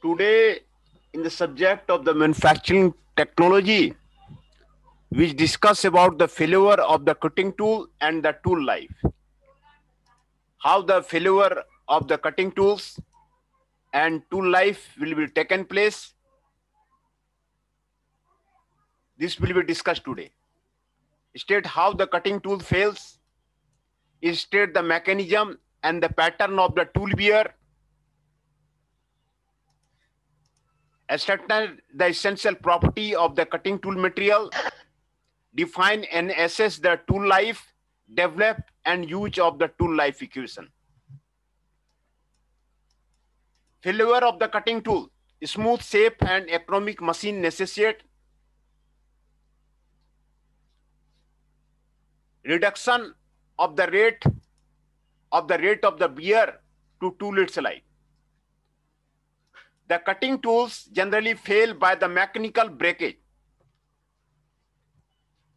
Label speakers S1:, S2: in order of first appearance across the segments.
S1: Today, in the subject of the manufacturing technology, we discuss about the failure of the cutting tool and the tool life. How the failure of the cutting tools and tool life will be taken place. This will be discussed today. State how the cutting tool fails. State the mechanism and the pattern of the tool wear. Ascertain the essential property of the cutting tool material. Define and assess the tool life, develop and use of the tool life equation. Failure of the cutting tool. Smooth, safe and economic machine necessitate reduction of the rate of the wear to tool its life. The cutting tools generally fail by the mechanical breakage.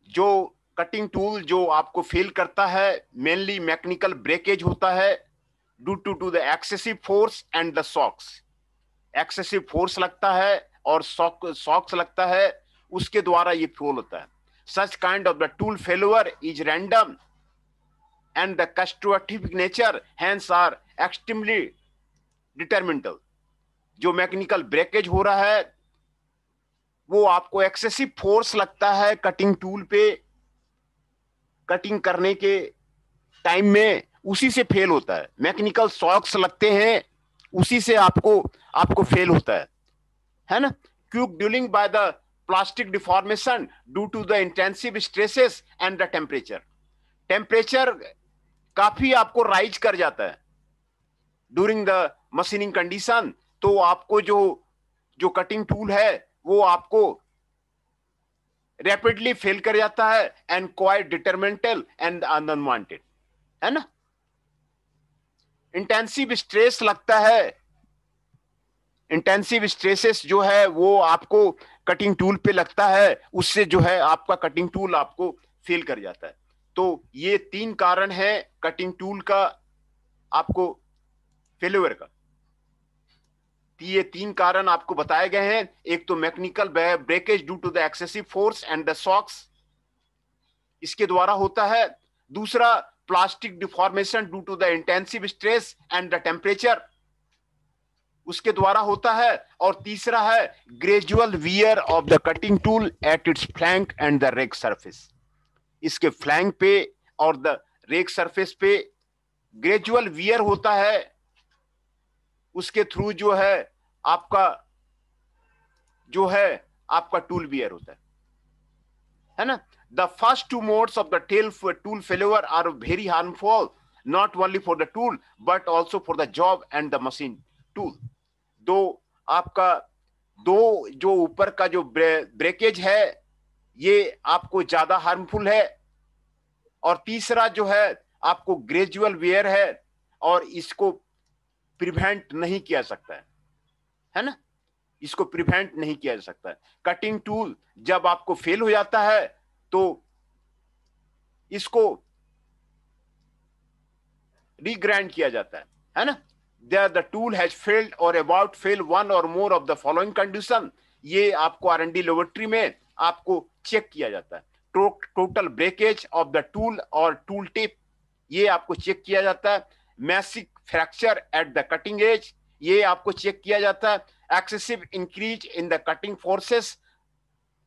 S1: जो cutting tool जो आपको fail करता है mainly mechanical breakage होता है due to the excessive force and the shocks. Excessive force लगता है और शॉक्स लगता है, उसके द्वारा ये फेल होता है. Such kind of the tool failure is random and the catastrophic nature hence are extremely detrimental. जो मैकेनिकल ब्रेकेज हो रहा है वो आपको एक्सेसिव फोर्स लगता है कटिंग टूल पे कटिंग करने के टाइम में, उसी से फेल होता है. मैकेनिकल शॉक्स लगते हैं, उसी से आपको फेल होता है ना. Quick dulling by the plastic deformation due to the intensive stresses and the temperature काफी आपको राइज कर जाता है ड्यूरिंग द मशीनिंग कंडीशन. तो आपको जो कटिंग टूल है वो आपको रैपिडली फेल कर जाता है एंड क्वाइट डिटरमिनेंटल एंड अनवांटेड, है ना. इंटेंसिव स्ट्रेस लगता है. इंटेंसिव स्ट्रेसेस जो है वो आपको कटिंग टूल पे लगता है, उससे जो है आपका कटिंग टूल आपको फेल कर जाता है. तो ये 3 कारण है कटिंग टूल का आपको फेल्यूर का. ये 3 कारण आपको बताए गए हैं. एक तो mechanical breakage due to the excessive force and the shocks, इसके द्वारा होता है. दूसरा plastic deformation due to the intensive stress and the temperature, उसके द्वारा होता है. और तीसरा है gradual wear of the cutting tool at its flank and the rake surface. इसके फ्लैंक पे और द रेक सरफेस पे ग्रेजुअल वियर होता है, उसके थ्रू जो है आपका टूल वियर होता है ना. The first 2 modes of the tool failure are very harmful not only for the tool but also for the job and the machine tool. दो जो ऊपर का जो ब्रेकेज है ये आपको ज्यादा हार्मफुल है, और तीसरा जो है आपको ग्रेजुअल वियर है और इसको प्रिवेंट नहीं किया सकता है ना. इसको प्रिवेंट नहीं किया जा सकता है. कटिंग टूल जब आपको फेल हो जाता है तो इसको रीग्राइंड किया जाता है ना. There the tool has failed or about fail one or more of the following condition. ये आपको R&D लेबोरेटरी में आपको चेक किया जाता है. Total breakage of the tool और टूल टिप, ये आपको चेक किया जाता है. Massive fracture at the cutting edge, ये आपको चेक किया जाता है. Excessive increase in the cutting forces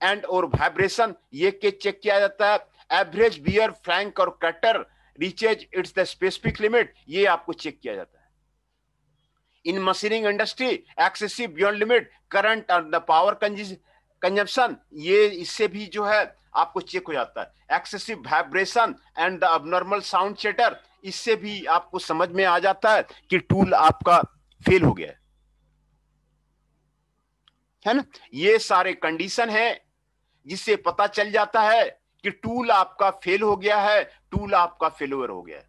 S1: and और वाइब्रेशन, ये के चेक किया जाता है. एवरेज वियर फ्लैंक और cutter reaches its the specific limit, ये आपको चेक किया जाता है. In machining industry excessive beyond limit current और द पावर कंजम्पशन, ये इससे भी जो है आपको चेक हो जाता है. Excessive vibration and the abnormal sound chatter, इससे भी आपको समझ में आ जाता है कि टूल आपका फेल हो गया है ना. ये सारे कंडीशन है जिससे पता चल जाता है कि टूल आपका फेल हो गया है, टूल आपका फेल्यूर हो गया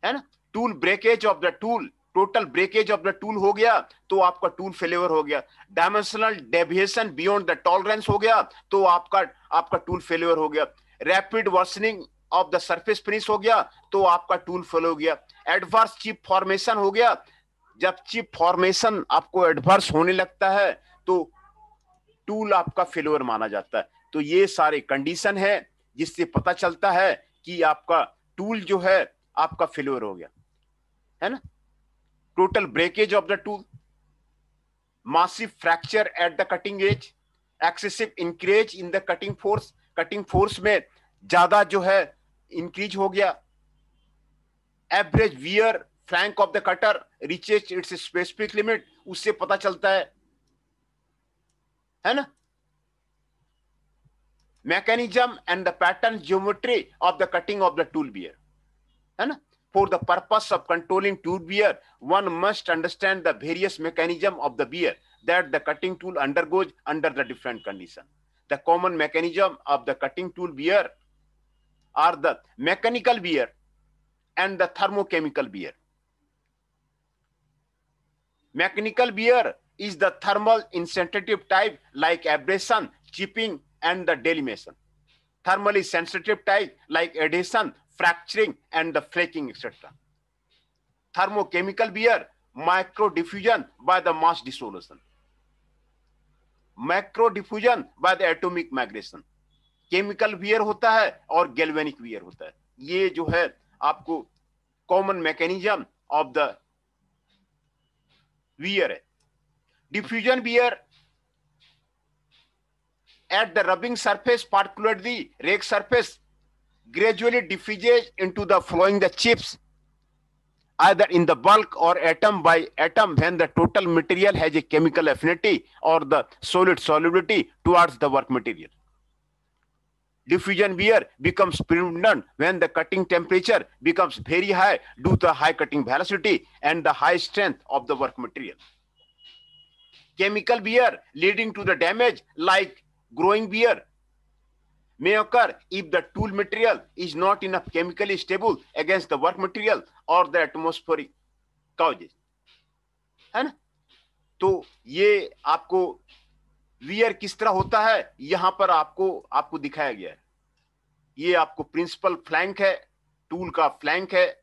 S1: है ना. Tool breakage of the tool, total breakage of the tool हो गया तो आपका टूल फेल्यूर हो गया. Dimensional deviation beyond the tolerance हो गया तो आपका टूल फेल्यूर हो गया. Rapid worsening of the surface finish हो गया तो आपका टूल फेल हो गया. एडवर्स चिप फॉर्मेशन हो गया, जब चिप फॉर्मेशन आपको एडवर्स होने लगता है तो टूल आपका फेल्योर माना जाता है। तो ये सारे कंडीशन है जिससे पता चलता है कि आपका टूल जो है आपका फेल्योर हो गया, है ना। Total breakage of the tool, massive fracture at the cutting edge, excessive increase in the cutting force, cutting force में ज्यादा जो है इंक्रीज हो गया, average wear flank of the cutter reaches its specific limit, उससे पता चलता है ना। Mechanism and the pattern geometry of the cutting of the tool wear, है ना। For the purpose of controlling tool wear, one must understand the various mechanism of the wear that the cutting tool undergoes under the different condition. The common mechanism of the cutting tool wear are the mechanical wear and the thermochemical wear. Mechanical wear is the thermal insensitive type like abrasion, chipping, and the delimation. Thermally sensitive type like adhesion, fracturing, and the flaking, etc. Thermochemical wear, micro diffusion by the mass dissolution, macro diffusion by the atomic migration. Chemical wear होता है और galvanic wear होता है। ये जो है आपको common mechanism of the wear है। Diffusion wear at the rubbing surface, particularly rake surface, gradually diffuses into the flowing the chips either in the bulk or atom by atom when the total material has a chemical affinity or the solid solubility towards the work material. Diffusion wear becomes predominant when the cutting temperature becomes very high due to the high cutting velocity and the high strength of the work material. Chemical wear leading to the damage like growing wear may occur if the tool material is not enough chemically stable against the work material or the atmospheric causes, है ना। तो ये आपको wear किस तरह होता है यहां पर आपको दिखाया गया है। ये आपको प्रिंसिपल फ्लैंक है, टूल का फ्लैंक है,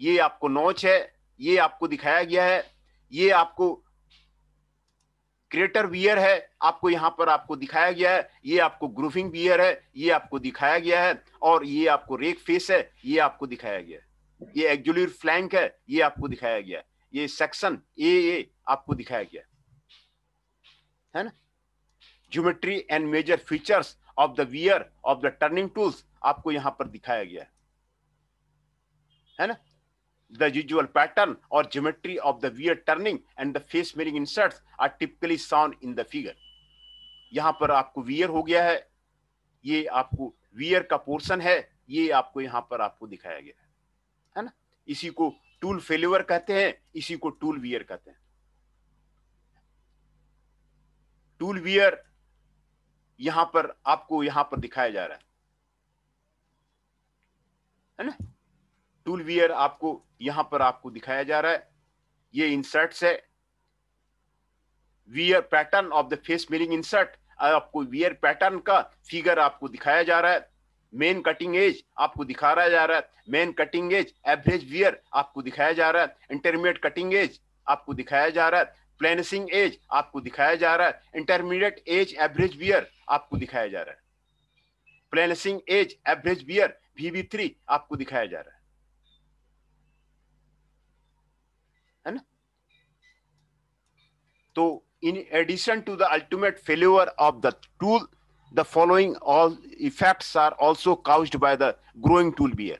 S1: ये आपको नॉच है, ये आपको दिखाया गया है। ये आपको क्रेटर वियर है, आपको यहां पर आपको दिखाया गया है। ये आपको ग्रूविंग वियर है, ये आपको दिखाया गया है। और ये आपको रेक फेस है, ये आपको दिखाया गया है। ये एक्जुलर फ्लैंक है, ये आपको दिखाया गया है। ये सेक्शन ए आपको दिखाया गया है ना। Geometry and major features of the wear of the turning tools आपको यहां पर दिखाया गया है ना। The usual pattern or geometry of the weir turning and the face milling inserts are typically shown in the figure. यहां पर आपको वियर हो गया है, ये आपको वियर का पोर्शन है, ये आपको यहां पर आपको दिखाया गया है ना। इसी को टूल फेल्यूर कहते हैं, इसी को टूल वियर कहते हैं। टूल वियर यहां पर आपको यहां पर दिखाया जा रहा है ना। टूल वियर आपको यहां पर आपको दिखाया जा रहा है। ये इंसर्ट्स है, wear pattern of the face milling insert, आपको वियर पैटर्न का फिगर आपको दिखाया जा रहा है। मेन कटिंग एज आपको दिखाया जा रहा है, main cutting edge average wear आपको दिखाया जा रहा है, इंटरमीडिएट कटिंग एज आपको दिखाया जा रहा है, प्लेनिशिंग एज आपको दिखाया जा रहा है, इंटरमीडिएट एज एवरेज वियर आपको दिखाया जा रहा है, प्लेनिशिंग एज एवरेज वियर VB3 आपको दिखाया जा रहा है ना। तो in addition to the ultimate failure of the tool, the following all effects are also caused by the growing tool wear.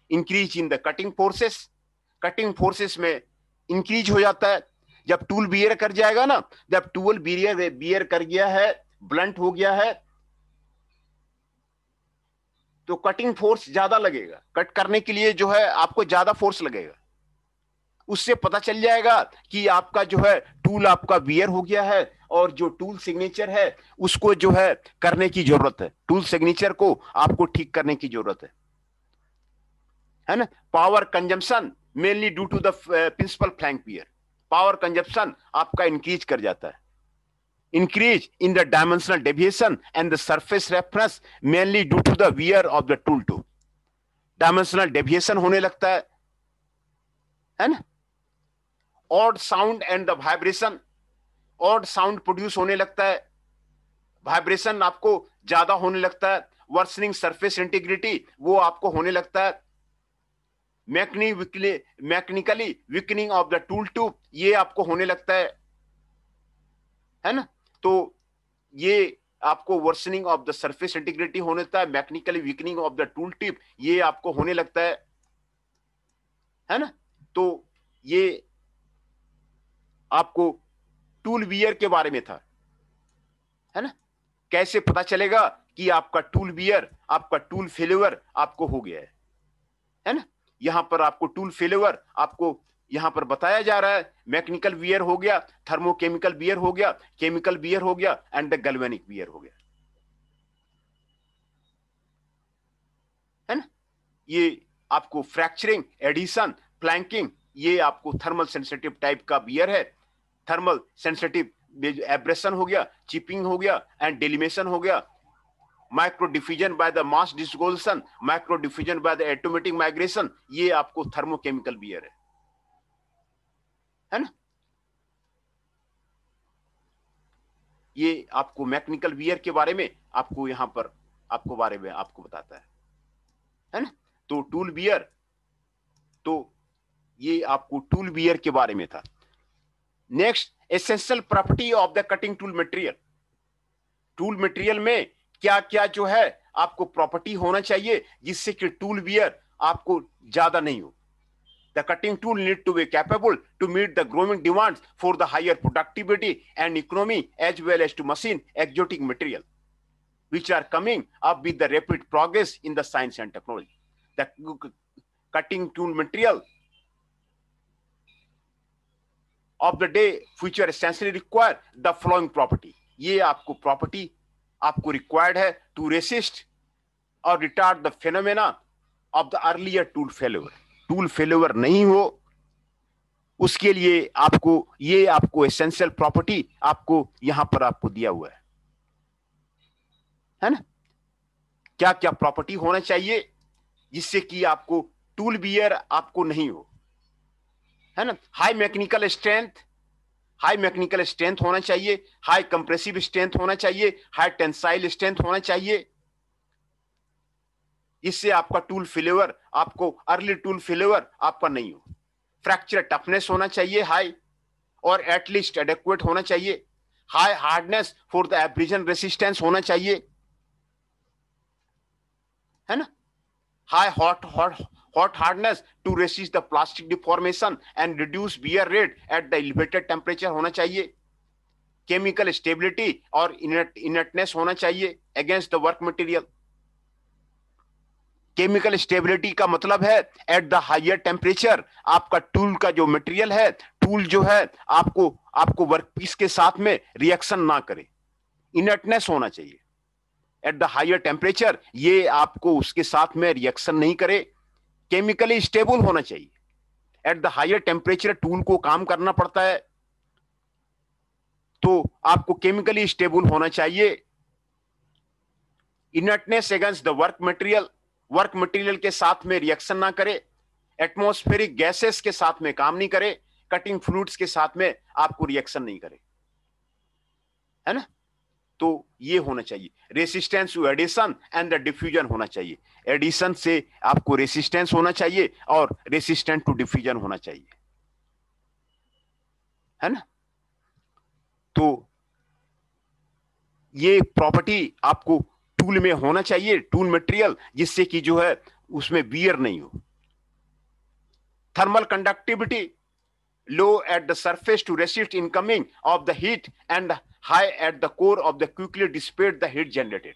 S1: Increase in the cutting forces, cutting forces में increase हो जाता है जब टूल बियर कर जाएगा ना। जब tool beer कर गया है, ब्लंट हो गया है, तो कटिंग फोर्स ज्यादा लगेगा। कट करने के लिए जो है आपको ज्यादा फोर्स लगेगा। उससे पता चल जाएगा कि आपका जो है टूल आपका वियर हो गया है और जो टूल सिग्नेचर है उसको जो है करने की जरूरत है। टूल सिग्नेचर को आपको ठीक करने की जरूरत है ना। Power consumption mainly due to the principal flank wear, power consumption आपका इंक्रीज कर जाता है। Increase in the dimensional deviation and the surface reference mainly due to the wear of the tool too, dimensional deviation होने लगता है ना। Odd sound and the vibration, odd sound produce होने लगता है, वाइब्रेशन आपको ज्यादा होने लगता है, वर्सनिंग सरफेस इंटीग्रिटी वो आपको होने लगता है, mechanically weakening of the tool tube ये आपको होने लगता है ना। तो ये आपको worsening of the surface integrity होने लगता है, mechanically weakening of the tool tip ये आपको होने लगता है ना। तो ये आपको टूल वियर के बारे में था, है ना। कैसे पता चलेगा कि आपका टूल वियर, आपका टूल फेल्योर आपको हो गया है ना। यहां पर आपको टूल फेल्योर आपको यहां पर बताया जा रहा है, मैकेनिकल वियर हो गया, थर्मोकेमिकल वियर हो गया, केमिकल वियर हो गया एंड द गैल्वेनिक वियर हो गया, है ना। ये आपको फ्रैक्चरिंग, एडिशन, फ्लैंकिंग ये आपको थर्मल सेंसिटिव टाइप का वियर है, थर्मल सेंसिटिव एब्रेशन हो गया, चिपिंग हो गया एंड डेलिमेशन हो गया, micro diffusion by the mass dissolution, micro diffusion by the atomic migration ये आपको थर्मोकेमिकल वियर है ना। ये आपको मैकेनिकल वियर के बारे में आपको यहां पर आपको बारे में आपको बताता है ना। तो टूल वियर, तो ये आपको टूल वियर के बारे में था। Next, essential property of the cutting tool material, tool material में क्या क्या जो है आपको प्रॉपर्टी होना चाहिए जिससे कि टूल वियर आपको ज्यादा नहीं हो। The cutting tool need to be capable to meet the growing demands for the higher productivity and economy as well as to machine exotic material which are coming up with the rapid progress in the science and technology. The cutting tool material of the day future essentially require the following property. ये आपको property आपको required है to resist or retard the phenomena of the earlier tool failure. Tool failure नहीं हो उसके लिए आपको ये आपको एसेंशियल प्रॉपर्टी आपको यहां पर आपको दिया हुआ है ना। क्या क्या प्रॉपर्टी होना चाहिए जिससे कि आपको टूल वियर आपको नहीं हो, है ना। High mechanical strength, high mechanical strength होना चाहिए, हाई कंप्रेसिव स्ट्रेंथ होना चाहिए, हाई टेंसाइल स्ट्रेंथ होना चाहिए, इससे आपका टूल फेल्योर आपको अर्ली टूल फेल्योर आपका नहीं हो। फ्रैक्चर टफनेस होना चाहिए हाई और एटलीस्ट एडेक्वेट होना चाहिए, high hardness for the abrasion resistance होना चाहिए, है ना। High hot hardness to resist the plastic deformation and reduce wear rate at the elevated temperature होना चाहिए, केमिकल स्टेबिलिटी और इनर्टनेस होना चाहिए against the work material. Chemical stability का मतलब है एट द हायर टेम्परेचर आपका टूल का जो मटेरियल है, टूल जो है आपको वर्कपीस के साथ में रिएक्शन ना करे। इनर्टनेस होना चाहिए एट द हायर टेम्परेचर, ये आपको उसके साथ में रिएक्शन नहीं करे। केमिकली स्टेबल होना चाहिए, at the higher temperature tool को काम करना पड़ता है तो आपको केमिकली स्टेबल होना चाहिए। Inertness against the work material, work material के साथ में रिएक्शन ना करे, एटमॉस्फेरिक गैसेस के साथ में काम नहीं करे, कटिंग फ्लूइड्स के साथ में आपको रिएक्शन नहीं करे, है ना। तो ये होना चाहिए। Resistance to adhesion and the diffusion होना चाहिए, एडिशन से आपको रेसिस्टेंस होना चाहिए और रेसिस्टेंट टू डिफ्यूजन होना चाहिए, है ना। तो ये प्रॉपर्टी आपको टूल में होना चाहिए, टूल मटेरियल जिससे कि जो है उसमें वियर नहीं हो। Thermal conductivity low at the surface to resist incoming of the heat and high at the core of the quickly dissipate the heat generated.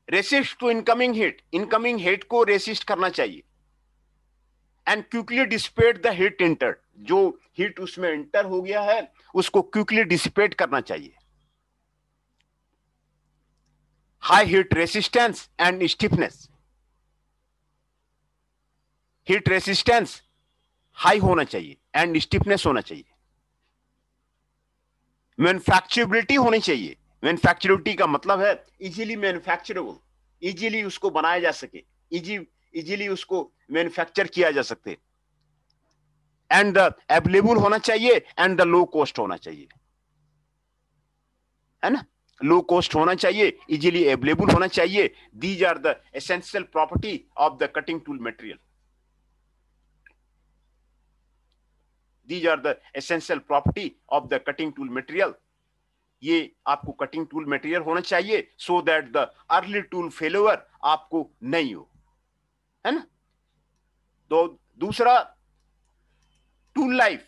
S1: Resist to incoming heat को resist करना चाहिए and quickly dissipate the heat entered, जो heat उसमें enter हो गया है उसको quickly dissipate करना चाहिए। High heat resistance and stiffness, heat resistance high होना चाहिए एंड स्टिफनेस होना चाहिए। मैन्युफैक्चरेबिलिटी होनी चाहिए, मैन्युफैक्चरेबिलिटी का मतलब है इजीली मैन्युफैक्चरेबल, इजीली उसको बनाया जा सके, इजीली उसको मैन्युफैक्चर किया जा सकते, एंड द अवेलेबल होना चाहिए, एंड द लो कॉस्ट होना चाहिए, है ना, लो कॉस्ट होना चाहिए, इजीली अवेलेबल होना चाहिए. These are the essential property of the cutting tool material. These are the essential property of the cutting tool material. ये आपको कटिंग टूल मटेरियल होना चाहिए so that the early tool failure आपको नहीं हो, है ना. तो दूसरा, tool life.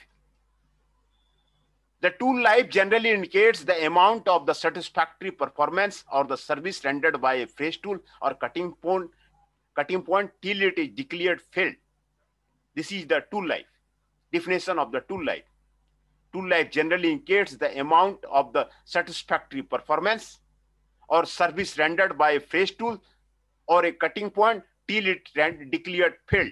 S1: The tool life generally indicates the amount of the satisfactory performance or the service rendered by a fresh tool or cutting point till it is declared failed. This is the tool life. Definition of the tool life. Tool life generally indicates the amount of the satisfactory performance or service rendered by a fresh tool or a cutting point till it declared failed.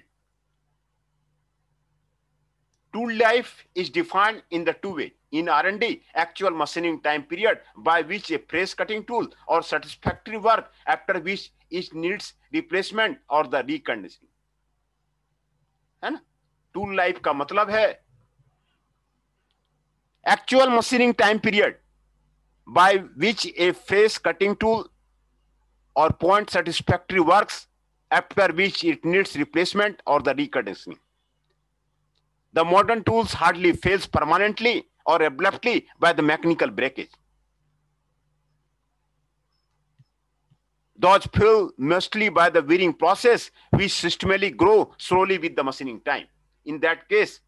S1: Tool life is defined in the two ways. In R&D, actual machining time period by which a fresh cutting tool or satisfactory work after which it needs replacement or the reconditioning, है ना. Tool life का मतलब है actual machining time period by which a fresh cutting tool or point satisfactory works after which it needs replacement or the reconditioning. The modern tools hardly fails permanently or abruptly by the mechanical breakage. Those fail mostly by the wearing process which systematically grow slowly with the machining time. In that case,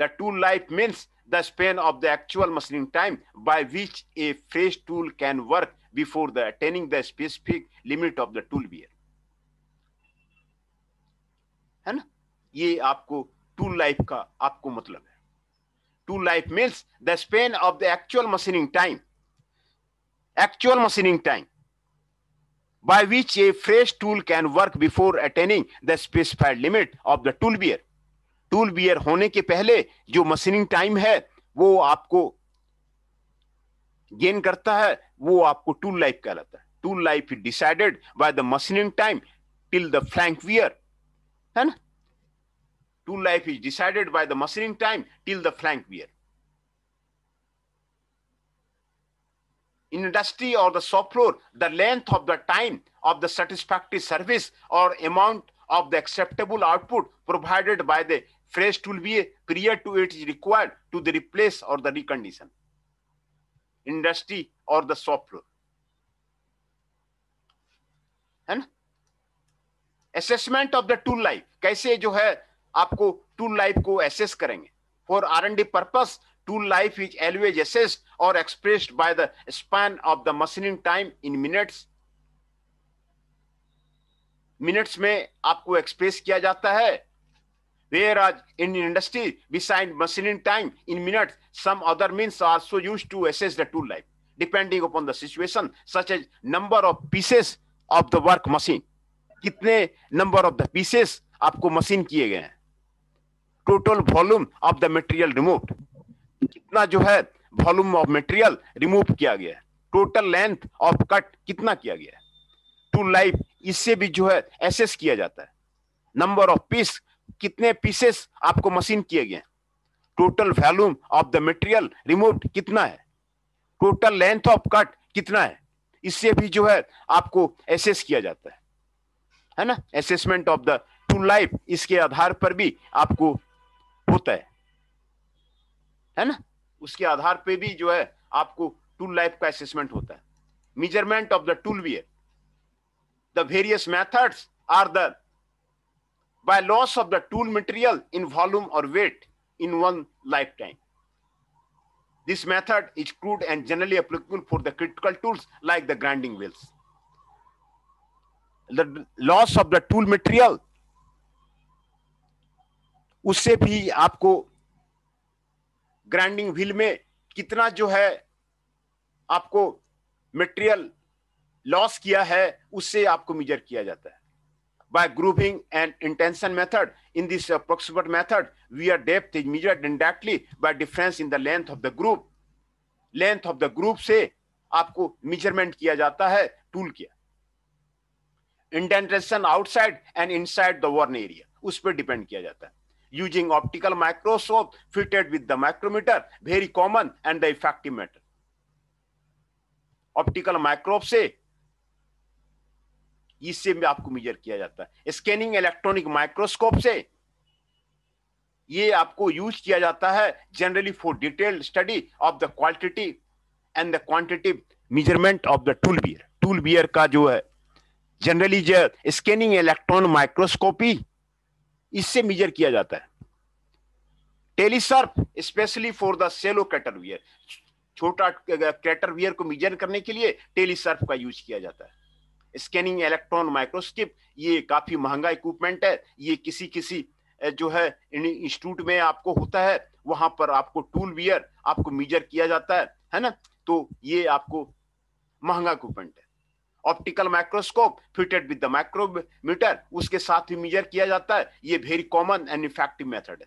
S1: the tool life means the span of the actual machining time by which a fresh tool can work before the attaining the specific limit of the tool wear, है ना. ये आपको tool life का आपको मतलब है. Tool life means the span of the actual machining time by which a fresh tool can work before attaining the specified limit of the tool wear. Tool wear होने के पहले जो मशीनिंग टाइम है वो आपको गेन करता है, वो आपको टूल लाइफ कहलाता है. Tool life is decided by the machining time till the flank wear, है ना. Tool life is decided by the machining time till the flank wear. In industry or the shop floor, the length of the time of the satisfactory service or amount of the acceptable output provided by the fresh tool period to it is required to the replace or the recondition. Industry or the shop floor, है ना. Assessment of the tool life, कैसे जो है आपको tool life को assess करेंगे. For R&D purpose, tool life is always assessed or expressed by the span of the machining time in minutes. Minutes में आपको एक्सप्रेस किया जाता है. Whereas in industry, beside machining time in minutes, some other means are also used to assess the tool life, depending upon the situation, such as number of pieces of the work machine. कितने number of the pieces आपको machine किए गए हैं. Total volume of the material removed, कितना जो है volume of material remove किया गया है. टोटल लेंथ ऑफ कट कितना किया गया है. टूल लाइफ इससे भी जो है एसेस किया जाता है. नंबर ऑफ पीस, कितने पीसेस आपको मशीन किए गए हैं. Total volume of the material removed कितना है. टोटल लेंथ ऑफ कट कितना है. इससे भी जो है आपको एसेस किया जाता है ना. Assessment of the tool life इसके आधार पर भी आपको होता है ना. उसके आधार पे भी जो है आपको टूल लाइफ का असेसमेंट होता है. Measurement of the tool wear, the various methods are the by loss of the tool material in volume और weight in one life time. This method is crude and generally applicable for the critical tools like the grinding wheels. The loss of the tool material, उससे भी आपको grinding wheel में कितना जो है आपको material loss किया है उससे आपको मेजर किया जाता है. By grooving and indentation method, in this approximate method wear depth is measured indirectly by difference in the length of the groove. Length of the groove से आपको मेजरमेंट किया जाता है टूल किया. Indentation outside and inside the worn area, उस पर depend किया जाता है। Using optical microscope fitted with the micrometer, very common and the effective method. Optical microscope से इससे भी आपको मेजर किया जाता है। स्कैनिंग इलेक्ट्रॉनिक माइक्रोस्कोप से ये आपको यूज किया जाता है generally for detailed study of the quality and the quantitative measurement of the tool wear. Tool wear का जो है जनरली जो स्कैनिंग इलेक्ट्रॉन माइक्रोस्कोपी, इससे मेजर किया जाता है। Talysurf specially for the shallow crater wear, छोटा कैटर वियर को मेजर करने के लिए टेलीसर्फ का यूज किया जाता है। स्कैनिंग इलेक्ट्रॉन माइक्रोस्कोप ये काफी महंगा इक्विपमेंट है। ये किसी जो है इंस्टीट्यूट में आपको होता है, वहां पर आपको टूल वियर आपको मेजर किया जाता है ना। तो ये आपको महंगा इक्विपमेंट है। Optical microscope fitted with the micrometer, उसके साथ भी मेजर किया जाता है। ये very common and effective method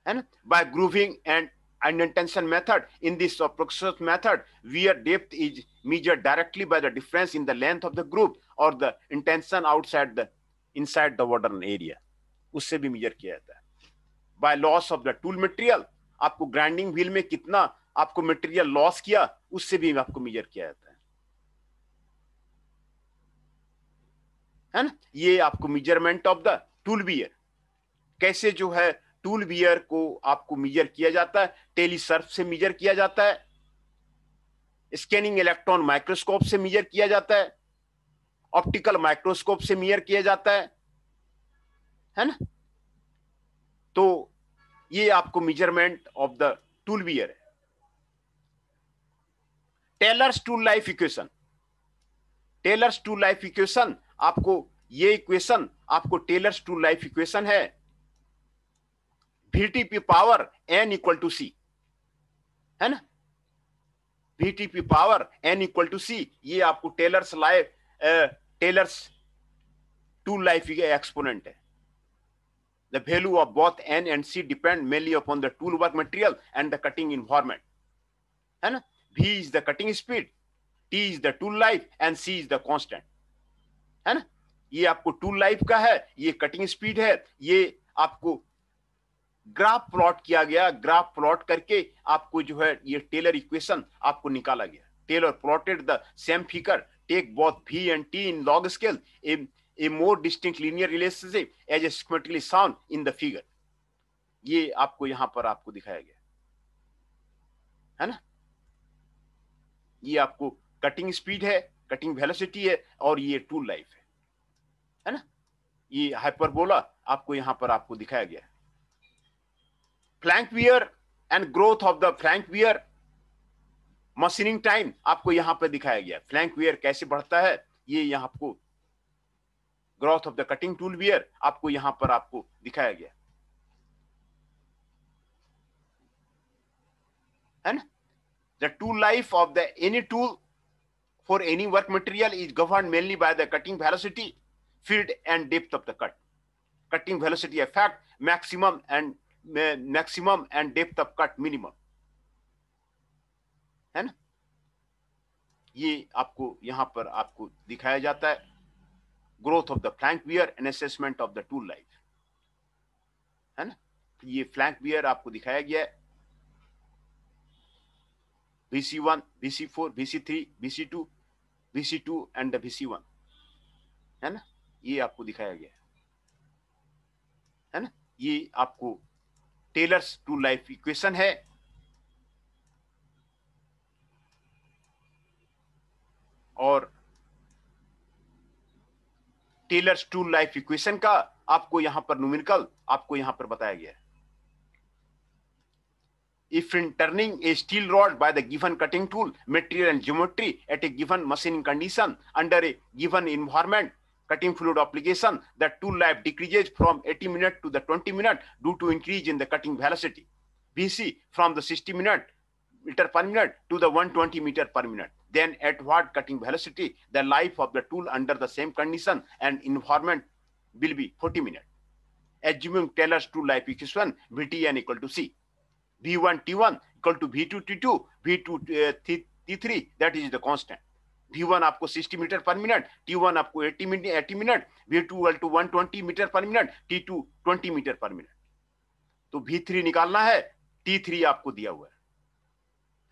S1: है ना। By grooving and indentation method, in this approximate method where depth is measured directly by the difference in the length of the groove or the intention inside the warden area, उससे भी measure किया जाता है। by loss of the tool material, आपको grinding wheel में कितना आपको material loss किया, उससे भी आपको मेजर किया जाता है ना। ये आपको measurement of the tool wear, कैसे जो है टूल बियर को आपको मेजर किया जाता है। टेलीसर्फ से मेजर किया जाता है, स्कैनिंग इलेक्ट्रॉन माइक्रोस्कोप से मेजर किया जाता है, ऑप्टिकल माइक्रोस्कोप से मेजर किया जाता है ना। तो ये आपको measurement of the tool wear है। Taylor's tool life equation, Taylor's tool life equation आपको, ये इक्वेशन आपको टेलर्स टूल लाइफ इक्वेशन है VTP power n equal to C, है ना। VTP power n equal to C, ये आपको टेलर्स टूल लाइफ एक्सपोनेंट है। The value of both n and c depend mainly upon the tool work material and the cutting environment, है ना। V is the cutting speed, T is the tool life and C is the constant, है ना। ये आपको tool life का है, ये cutting speed है। ये आपको ग्राफ प्लॉट किया गया, ग्राफ प्लॉट करके आपको जो है ये टेलर इक्वेशन आपको निकाला गया। Taylor plotted the same figure, take both V and T in log scale, a more distinct linear relationship as schematically shown in the figure। ये आपको यहां पर आपको दिखाया गया है ना। ये आपको कटिंग स्पीड है, कटिंग वेलोसिटी है, और ये टूल लाइफ है ना। ये हाइपरबोला आपको यहां पर आपको दिखाया गया। Flank wear and growth of the flank wear, machining time आपको यहां पर दिखाया गया। फ्लैंक वियर कैसे बढ़ता है, ये यहां आपको growth of the cutting tool wear आपको यहां पर आपको दिखाया गया है ना। The tool life of the any tool for any work material is govern mainly by the cutting velocity, field and depth of the cut. Cutting velocity affect maximum and depth of cut minimum, है ना। ये आपको यहां पर आपको दिखाया जाता है। Growth of the flank wear and assessment of the tool life, है ना। ये फ्लैंक वियर आपको दिखाया गया है। VC1, VC4, VC3, VC2, VC2 and the VC1, है ना। ये आपको दिखाया गया है ना। ये आपको टेलर्स टूल लाइफ इक्वेशन है। और टेलर्स टूल लाइफ इक्वेशन का आपको यहां पर न्यूमेरिकल आपको यहां पर बताया गया है। If in turning a steel rod by the given cutting tool, material and geometry at a given machining condition under a given environment, cutting fluid application, the tool life decreases from 80 minutes to the 20 minutes due to increase in the cutting velocity, VC, from the 60 meter per minute to the 120 meter per minute. Then at what cutting velocity, the life of the tool under the same condition and environment will be 40 minutes. Assuming Taylor's tool life equation, VTN equal to C. V1 T1 equal to V2 T2, V2 T3, that is the constant. V1 आपको 60 metre per minute, T1 आपको 80 minute, V2 to 120 metre per minute, T2 20 metre per minute. तो V3 निकालना है, T3 आपको दिया हुआ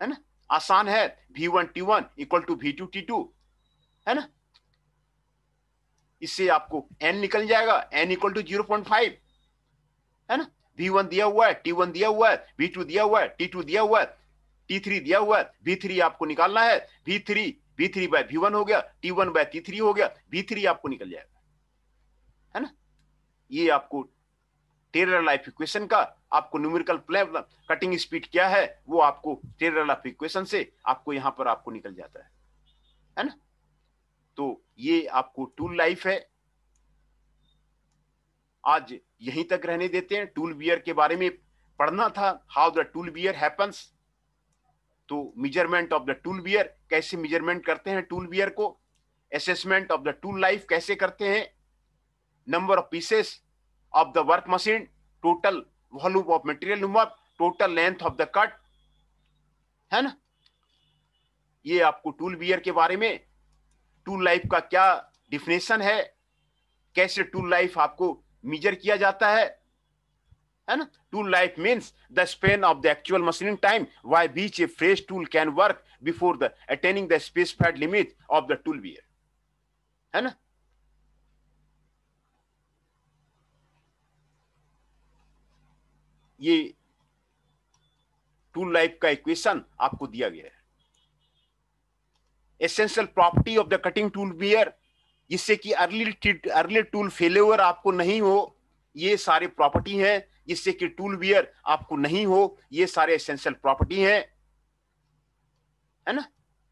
S1: है ना, आसान है। V1 T1 equal to V2 T2 है ना, इससे आपको n निकल जाएगा, n इक्वल टू 0.5 है ना। V1 दिया हुआ है, T1 दिया हुआ है, V2 दिया हुआ है, T2 दिया हुआ है, T3 दिया हुआ है, V3 आपको निकालना है। V3 बाय V1 हो गया, T1 बाय T3 हो गया, V3 आपको निकल जाएगा, है ना। ये आपको टेलर लाइफ इक्वेशन का आपको न्यूमेरिकल प्रॉब्लम, कटिंग स्पीड क्या है वो आपको टेलर लाइफ इक्वेशन से आपको यहां पर आपको निकल जाता है ना। तो ये आपको टूल लाइफ है। आज यहीं तक रहने देते हैं। टूल बियर के बारे में पढ़ना था, how the tool wear happens. तो measurement of the tool wear, कैसे मेजरमेंट करते हैं टूल बियर को, assessment of the tool life कैसे करते हैं, number of pieces of the work machine, total volume of material remove, total length of the cut, है ना। ये आपको टूल बियर के बारे में, टूल लाइफ का क्या डिफिनेशन है, कैसे टूल लाइफ आपको मेजर किया जाता है ना। Tool life means the span of the actual machining time why which a fresh tool can work before the attaining the specified limit of the tool wear, है ना। ये टूल लाइफ का equation आपको दिया गया है। Essential property of the cutting tool wear, जिससे कि अर्ली टूल फेलियर आपको नहीं हो, ये सारे प्रॉपर्टी हैं। जिससे कि टूल बियर आपको नहीं हो, ये सारे एसेंशियल प्रॉपर्टी हैं, है ना।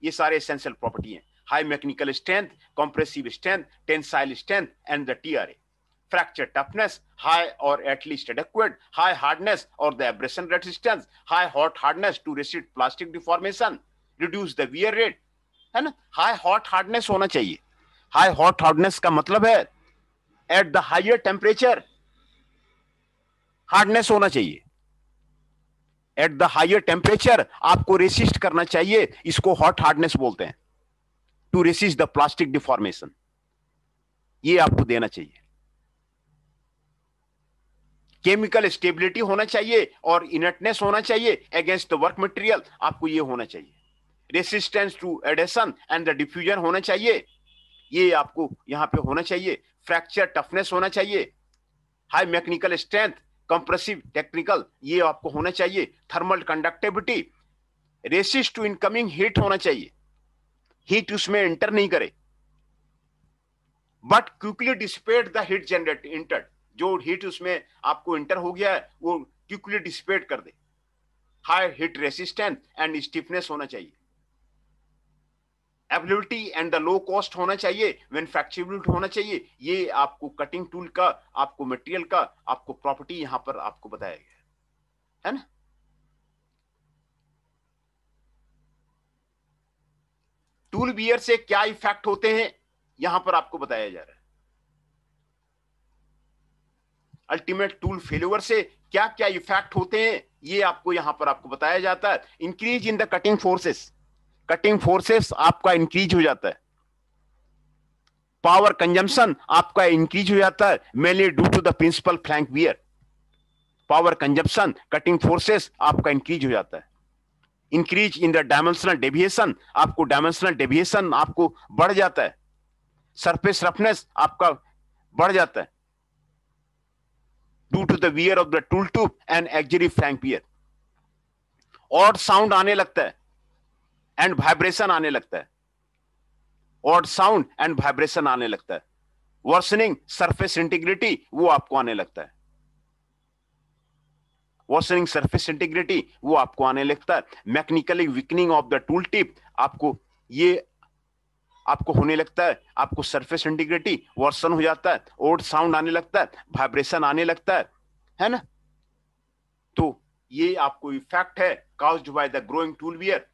S1: ये सारे एसेंशियल प्रॉपर्टी हैं। High mechanical strength, compressive strength, tensile strength and the TRE, fracture toughness, high or at least adequate, high hardness or the abrasion resistance, high hot hardness to resist plastic deformation, reduce the wear rate, है ना। High hot hardness होना चाहिए। High hot hardness का मतलब है at the higher temperature hardness होना चाहिए। At the higher temperature आपको रेसिस्ट करना चाहिए, इसको हॉट हार्डनेस बोलते हैं। To resist the plastic deformation, ये आपको देना चाहिए। केमिकल स्टेबिलिटी होना चाहिए और इनर्टनेस होना चाहिए अगेंस्ट द वर्क मटेरियल, आपको ये होना चाहिए। Resistance to adhesion and the diffusion होना चाहिए, ये आपको यहां पे होना चाहिए। फ्रैक्चर टफनेस होना चाहिए। High mechanical strength, compressive technical, ये आपको होना चाहिए। Thermal conductivity, resist to incoming heat होना चाहिए, हीट उसमें एंटर नहीं करे, but quickly dissipate the heat generate enter, जो हीट उसमें आपको इंटर हो गया है वो क्विकली डिसिपेट कर दे। High heat resistance and stiffness होना चाहिए। Availability and the low cost होना चाहिए, मैन्युफैक्चरेबिलिटी होना चाहिए। ये आपको कटिंग टूल का, आपको मटेरियल का, आपको प्रॉपर्टी यहां पर आपको बताया गया है ना। टूल बियर से क्या इफेक्ट होते हैं यहां पर आपको बताया जा रहा है। अल्टीमेट टूल फेल्योर से क्या क्या इफेक्ट होते हैं ये आपको यहां पर आपको बताया जाता है। Increase in the cutting forces, cutting forces आपका इंक्रीज हो जाता है। पावर कंजम्पशन आपका इंक्रीज हो जाता है, mainly due to the principal flank wear. Power consumption, cutting forces आपका इंक्रीज हो जाता है। Increase in the dimensional deviation, आपको डायमेंशनल डेविएशन आपको बढ़ जाता है। सरफेस रफनेस आपका बढ़ जाता है due to the wear of the tool tube and auxiliary flank wear. Odd sound आने लगता है एंड वाइब्रेशन आने लगता है, ऑड साउंड एंड वाइब्रेशन आने लगता है। वर्सनिंग सरफेस इंटीग्रिटी वो आपको आने लगता है, वर्सनिंग सरफेस इंटीग्रिटी वो आपको आने लगता है। Mechanically weakening of the tool tip, आपको ये आपको होने लगता है, आपको सरफेस इंटीग्रिटी वर्सन हो जाता है, ओड साउंड आने लगता है, वाइब्रेशन आने लगता है ना। तो ये आपको इफेक्ट है caused by the growing tool wear,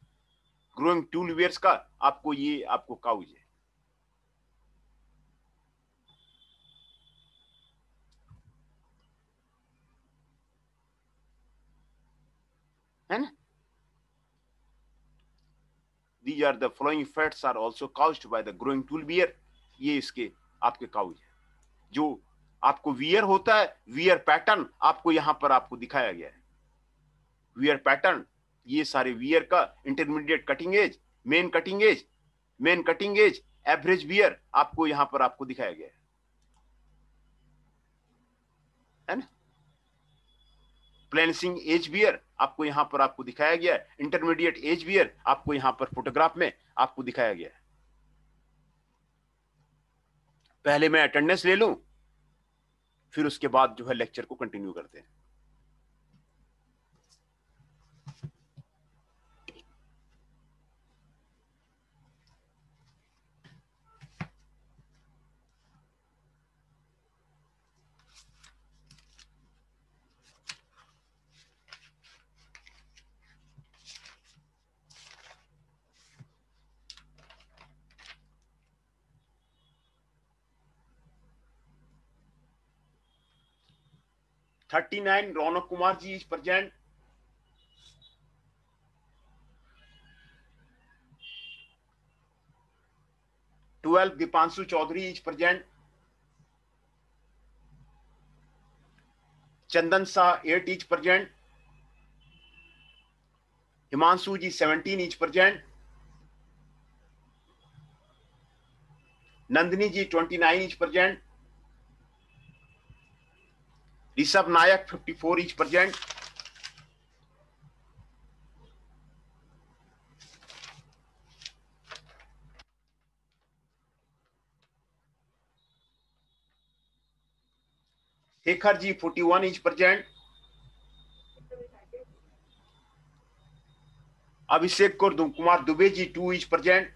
S1: growing tool wears का आपको ये आपको काउज है ना। These are the following facts are also caused by the growing tool wear. ये इसके आपके काउज है। जो आपको वियर होता है, वियर पैटर्न आपको यहां पर आपको दिखाया गया है। वियर पैटर्न, ये सारे वियर का intermediate cutting edge, main cutting edge, main cutting edge, average wear आपको यहां पर आपको दिखाया गया है ना। प्लेंसिंग एज वियर आपको यहां पर आपको दिखाया गया है। इंटरमीडिएट एज वियर आपको यहां पर फोटोग्राफ में आपको दिखाया गया है। पहले मैं अटेंडेंस ले लूं, फिर उसके बाद जो है लेक्चर को कंटिन्यू करते हैं। Thirty 39 Raunak Kumar ji is present. 12 Deepanshu Chaudhary is present. Chandan Shah 8 is present. Himanshu ji 17 is present. Nandini ji 29 is present. Rishabh Nayak 54 is present. Shekhar ji 41 is present. Abhishek Kumar Dubey ji 2 is present.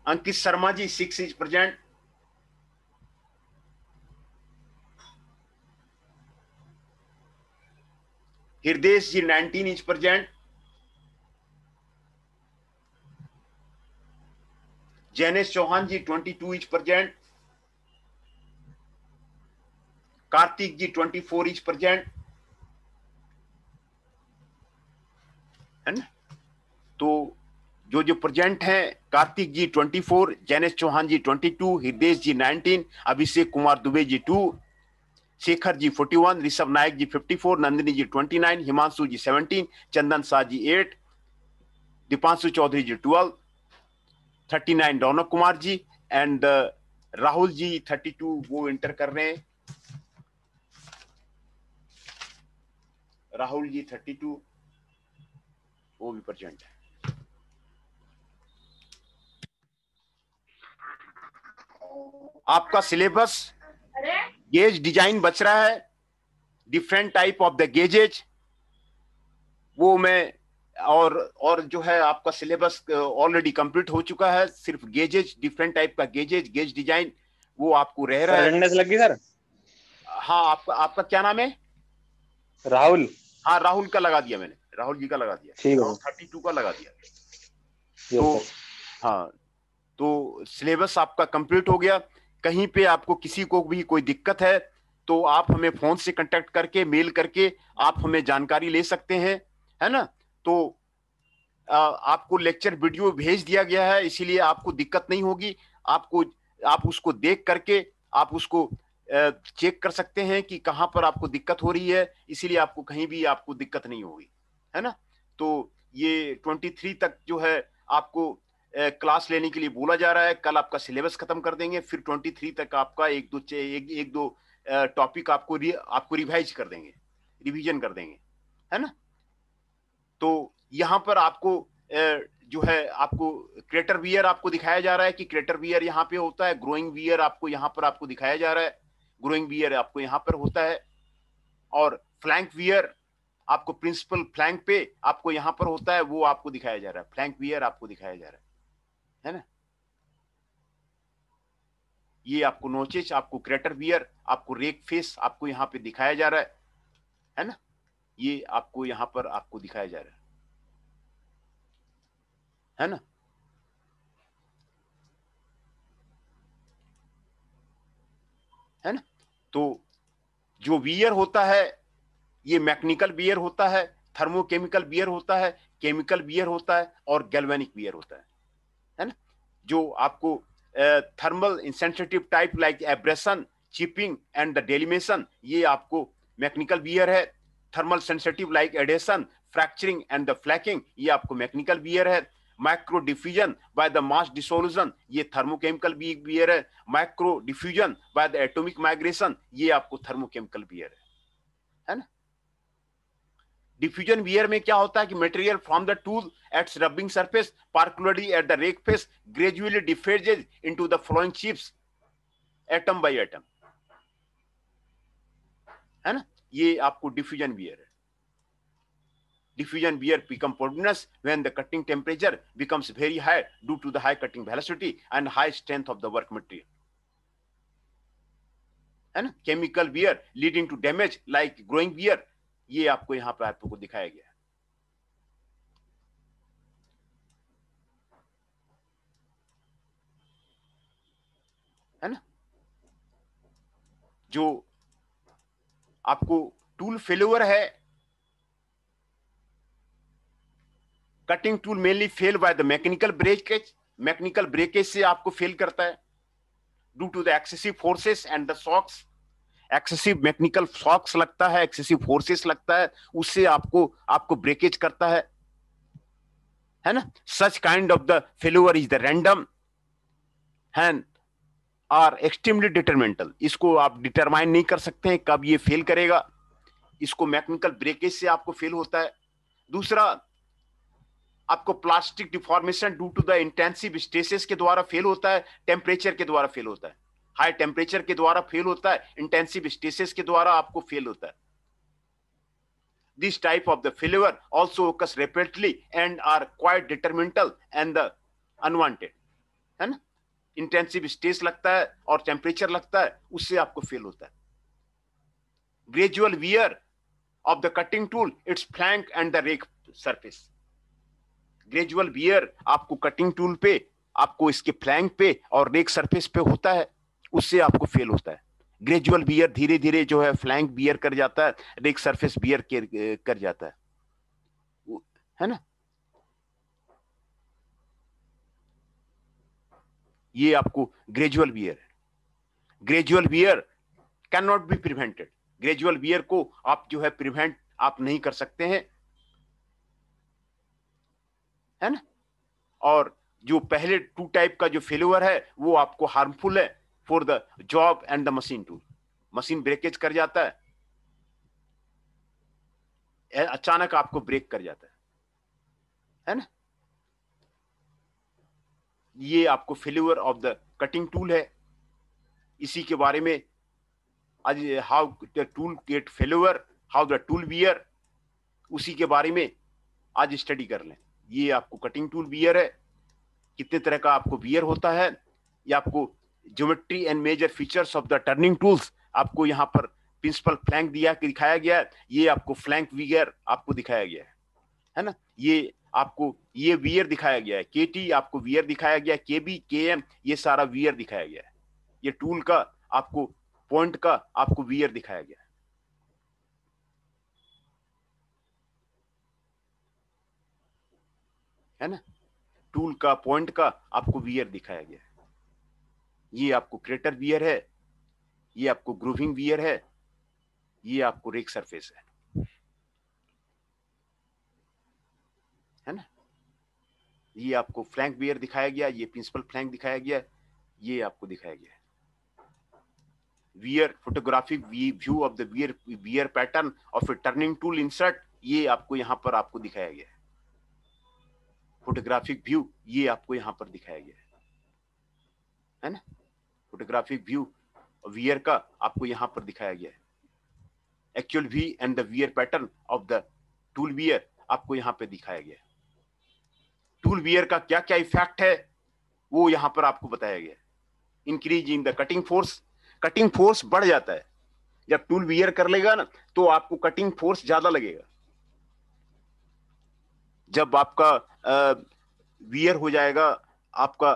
S1: Ankit Sharma ji 6 is present. Hriday ji 19 is present. Jainesh Chauhan ji 22 is present. Kartik ji 24 is present, है ना। तो जो प्रेजेंट हैं, कार्तिक जी 24, जैनेश चौहान जी 22, हृदय जी 19, अभिषेक कुमार दुबे जी 2, शेखर जी 41, ऋषभ नायक जी 54, नंदिनी जी 29, हिमांशु जी 17, चंदन शाह जी 8, दीपांशु चौधरी जी 12, 39 रौनक कुमार जी एंड राहुल जी 32 वो इंटर कर रहे हैं। राहुल जी 32 वो भी प्रेजेंट है। आपका सिलेबस गेज डिजाइन बच रहा है, different type of the gauges, वो मैं और जो है आपका सिलेबस ऑलरेडी कंप्लीट हो चुका है। सिर्फ गेजेज, डिफरेंट टाइप का गेजेज, गेज डिजाइन वो आपको रह रहा है।
S2: अटेंडेंस लग गई सर?
S1: हाँ, आपका क्या नाम है?
S2: राहुल।
S1: हाँ, राहुल का लगा दिया मैंने, राहुल जी का लगा दिया,
S2: ठीक है।
S1: 32 का लगा दिया।
S2: तो
S1: हाँ, तो सिलेबस आपका कंप्लीट हो गया। कहीं पे आपको किसी को भी कोई दिक्कत है तो आप हमें फोन से कांटेक्ट करके, मेल करके आप हमें जानकारी ले सकते हैं, है ना। तो आपको लेक्चर वीडियो भेज दिया गया है, इसीलिए आपको दिक्कत नहीं होगी। आप उसको देख करके आप उसको चेक कर सकते हैं कि कहां पर आपको दिक्कत हो रही है, इसीलिए आपको कहीं भी आपको दिक्कत नहीं होगी, है ना। तो ये 23 तक जो है आपको क्लास लेने के लिए बोला जा रहा है। कल आपका सिलेबस खत्म कर देंगे, फिर 23 तक आपका एक दो टॉपिक आपको रिवाइज कर देंगे, रिवीजन कर देंगे, है ना। तो यहां पर आपको जो है आपको क्रेटर वियर आपको दिखाया जा रहा है कि क्रेटर वियर यहां पे होता है। ग्रोइंग वियर आपको यहां पर आपको दिखाया जा रहा है, ग्रोइंग वियर आपको यहां पर होता है। और फ्लैंक वियर आपको प्रिंसिपल फ्लैंक पे आपको यहां पर होता है, वो आपको दिखाया जा रहा है। फ्लैंक वियर आपको दिखाया जा रहा है ना। ये आपको नोचेज, आपको क्रेटर वियर, आपको रेक फेस आपको यहां पे दिखाया जा रहा है ना। ये आपको यहां पर आपको दिखाया जा रहा है ना। है ना। तो जो वियर होता है ये मैकेनिकल वियर होता है, थर्मोकेमिकल वियर होता है, केमिकल वियर होता है और गैल्वेनिक वियर होता है ना। जो आपको thermal insensitive type like abrasion, chipping and the delamination, ये आपको मैकेनिकल वियर है। Thermal sensitive like adhesion, fracturing and the flaking, ये आपको मैकेनिकल वियर है। Micro diffusion by the mass dissolution, ये थर्मोकेमिकल वियर है। Micro diffusion by the atomic migration, ये आपको थर्मोकेमिकल वियर है ना। डिफ्यूजन वियर में क्या होता है कि material from the tool at rubbing surface particularly at the rake face gradually diffuses into the flowing chips atom by atom, है ना। ये आपको डिफ्यूजन वियर है। Diffusion wear become poisonous when the cutting temperature becomes very high due to the high cutting velocity and high strength of the work material. है ना। Chemical wear leading to damage like growing wear, ये आपको यहां पर आपको दिखाया गया है ना। जो आपको टूल फेल्योर है, cutting tool mainly fail by the mechanical breakage, mechanical breakage से आपको फेल करता है due to the excessive forces and the shocks. Excessive mechanical shocks लगता है, एक्सेसिव फोर्सेस लगता है, उससे आपको ब्रेकेज करता है ना। Such kind of the failure is the random and are extremely detrimental, इसको आप डिटरमाइन नहीं कर सकते हैं कब ये फेल करेगा। इसको मैकेनिकल ब्रेकेज से आपको फेल होता है। दूसरा, आपको plastic deformation due to the intensive stresses के द्वारा फेल होता है, टेम्परेचर के द्वारा फेल होता है, हाई टेम्परेचर के द्वारा फेल होता है, इंटेंसिव स्ट्रेसेस के द्वारा आपको फेल होता है। This type of the failure also occurs rapidly and are quite detrimental and the unwanted, है ना। इंटेंसिव स्ट्रेस लगता है और टेम्परेचर लगता है, उससे आपको फेल होता है। Gradual wear of the cutting tool its flank and the rake surface. Gradual wear आपको कटिंग टूल पे, आपको इसके फ्लैंक पे और रेक सरफेस पे होता है, उससे आपको फेल होता है। ग्रेजुअल वियर धीरे धीरे जो है फ्लैंक वियर कर जाता है, रेक सरफेस वियर कर जाता है ना। ये आपको ग्रेजुअल वियर है। Gradual wear can not be prevented, gradual wear को आप जो है प्रिवेंट आप नहीं कर सकते हैं, है ना। और जो पहले टू टाइप का जो फेल्योर है वो आपको हार्मफुल है for the job and the machine tool. Machine breakage कर जाता है, अचानक आपको ब्रेक कर जाता है ना। ये आपको failure of the cutting tool है। इसी के बारे में आज how the tool get failure, how the tool wear, उसी के बारे में आज स्टडी कर लें। ये आपको कटिंग टूल वियर है, कितने तरह का आपको वियर होता है। ये आपको geometry and major features of the turning tools आपको यहाँ पर प्रिंसिपल फ्लैंक दिखाया गया है। ये आपको फ्लैंक वियर आपको दिखाया गया है ना। ये आपको ये वियर दिखाया गया है, केटी आपको वियर दिखाया गया है, केबी केएम ये सारा वियर दिखाया गया है। ये टूल का आपको पॉइंट का आपको वियर दिखाया गया है ना। टूल का पॉइंट का आपको वियर दिखाया गया है। ये आपको क्रेटर वियर है, ये आपको ग्रूविंग वियर है, ये आपको रेक सरफेस है ना। ये आपको फ्लैंक वियर दिखाया गया, ये प्रिंसिपल फ्लैंक दिखाया गया, ये आपको दिखाया गया। Wear photographic view of the wear pattern of A turning tool insert, ये आपको यहां पर आपको दिखाया गया है। फोटोग्राफिक व्यू ये आपको यहां पर दिखाया गया है ना। फोटोग्राफिक व्यू वियर का आपको यहां पर दिखाया गया है। Actual V and the wear pattern of the tool wear आपको यहां पर दिखाया गया है। टूल वियर का क्या क्या इफेक्ट है वो यहां पर आपको बताया गया है। Increase in the cutting force, cutting force बढ़ जाता है जब टूल वियर कर लेगा ना, तो आपको कटिंग फोर्स ज्यादा लगेगा। जब आपका वियर हो जाएगा, आपका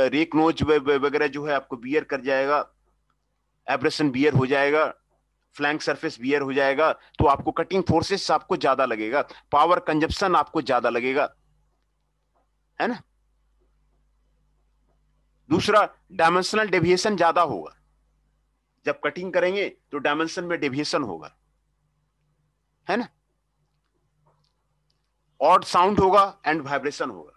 S1: रेक नोज वगैरह जो है आपको वियर कर जाएगा, एब्रेशन वियर हो जाएगा, फ्लैंक सरफेस वियर हो जाएगा, तो आपको कटिंग फोर्सेस आपको ज्यादा लगेगा, पावर कंजप्शन आपको ज्यादा लगेगा, है ना। दूसरा, डायमेंशनल डेविएशन ज्यादा होगा, जब कटिंग करेंगे तो डायमेंशन में डेविएशन होगा, है ना। ऑड साउंड होगा एंड वाइब्रेशन होगा।